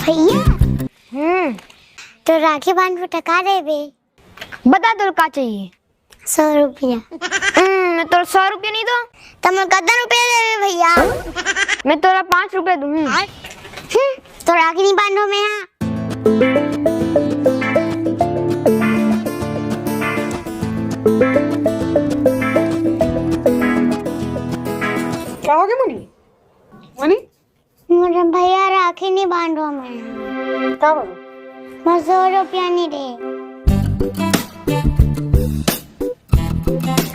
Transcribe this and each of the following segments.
भैया तो राखी बांधो टका देवे। बता तो का चाहिए? 100 रुपया। मैं तोरा 100 रुपया नहीं दो। तुम कितना रुपया देवे भैया? मैं तोरा 5 रुपया दूँ। तो राखी नहीं बांधो मैं यहाँ। क्या हो गया मनी? मनी मुझे भैया राखी नहीं बांधो मैं। क्या बोलो? मैं 100 रुपया नहीं दे।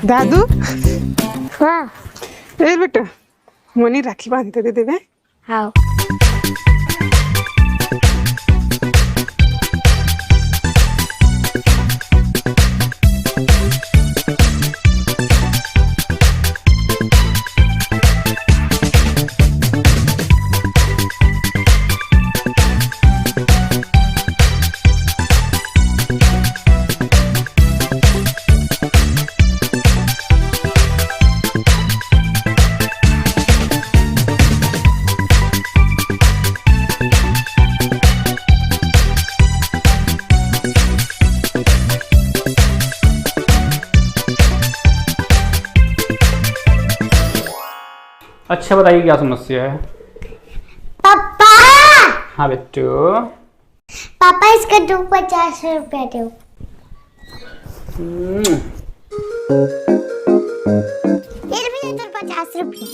दादू हाँ ए बेटा मनी राखी बांधते दे देवे। हाँ अच्छा बताइए क्या समस्या है? पापा हाँ बेटू। पापा इसका दो 50 रुपया दो। ये भी तो 50 रुपया।